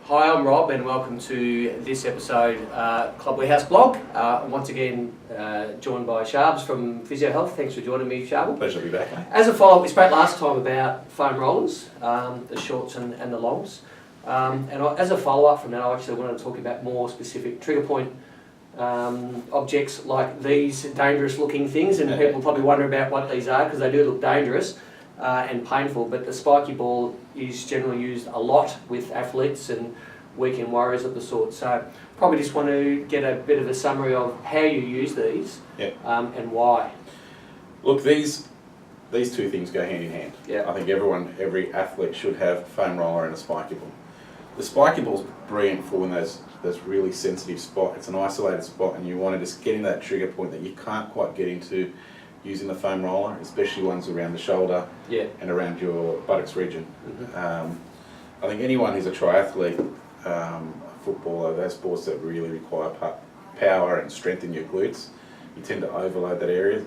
Hi, I'm Rob and welcome to this episode Club Warehouse blog. Once again joined by Sharbs from Physio Health. Thanks for joining me, Sharbs. Pleasure to be back, mate. As a follow-up, we spoke last time about foam rollers, the shorts and the longs. As a follow-up from that, I actually wanted to talk about more specific trigger point objects like these dangerous looking things, and people probably wonder about what these are because they do look dangerous and painful, but the spiky ball is generally used a lot with athletes and weekend warriors of the sort. So probably just want to get a bit of a summary of how you use these and why. Look, these two things go hand in hand. I think every athlete should have a foam roller and a spiky ball. The spiky ball is brilliant for when there's really sensitive spot. It's an isolated spot and you want to just get in that trigger point that you can't quite get into using the foam roller, especially ones around the shoulder and around your buttocks region. I think anyone who's a triathlete, a footballer, those sports that really require power and strength in your glutes, you tend to overload that area,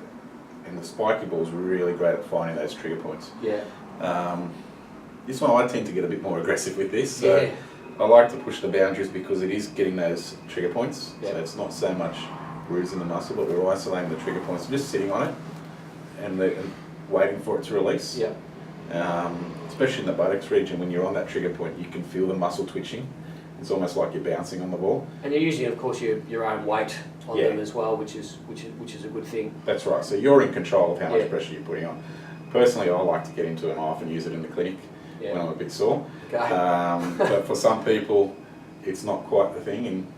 and the spiky ball is really great at finding those trigger points. This one I tend to get a bit more aggressive with this, so I like to push the boundaries because it is getting those trigger points, so it's not so much bruising the muscle, but we're isolating the trigger points, just sitting on it and waiting for it to release. Especially in the buttocks region, when you're on that trigger point, you can feel the muscle twitching. It's almost like you're bouncing on the ball. And you're using, of course, your own weight on them as well, which is a good thing. That's right. So you're in control of how much pressure you're putting on. Personally, I like to get into it. I often use it in the clinic when I'm a bit sore. But for some people, it's not quite the thing. And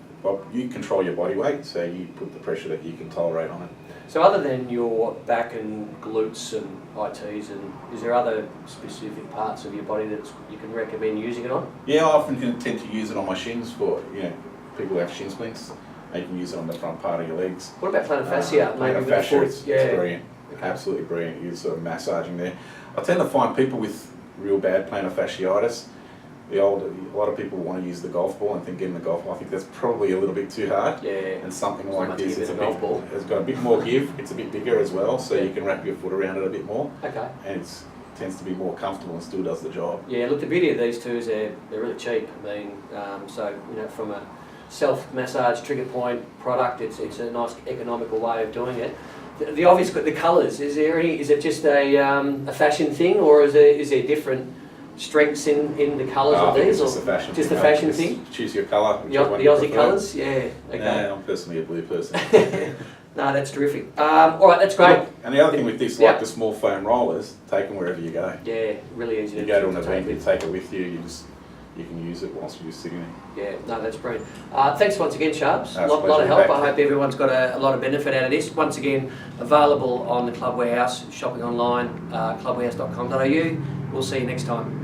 you control your body weight, so you put the pressure that you can tolerate on it. So other than your back and glutes and ITs, and is there other specific parts of your body that you can recommend using it on? Yeah, I often tend to use it on my shins for people who have shin splints. You can use it on the front part of your legs. What about plantar fascia? Plantar fascia, it's brilliant. Absolutely brilliant. You're sort of massaging there. I tend to find people with real bad plantar fasciitis. A lot of people want to use the golf ball and think getting the golf ball, I think that's probably a little bit too hard. And something like this, has got a bit more give, it's a bit bigger as well, so you can wrap your foot around it a bit more. And it tends to be more comfortable and still does the job. Yeah, look, the beauty of these two is they're really cheap. I mean, from a self-massage trigger point product, it's a nice economical way of doing it. The obvious, the colours, is it just a fashion thing, or is there different strengths in the colours of these? It's just a fashion thing. Just a fashion thing? Choose your colour. The Aussie colours? I'm personally a blue person. No, that's terrific. Alright, that's great. Look, and the other thing with this, like the small foam rollers, take them wherever you go. Yeah, really easy to You go to an event, you take it with you, you can use it whilst you're just sitting there. Yeah, no, that's brilliant. Thanks once again, Sharbs. A lot of help. I hope everyone's got a lot of benefit out of this. Once again, available on the Club Warehouse, shopping online, clubwarehouse.com.au. We'll see you next time.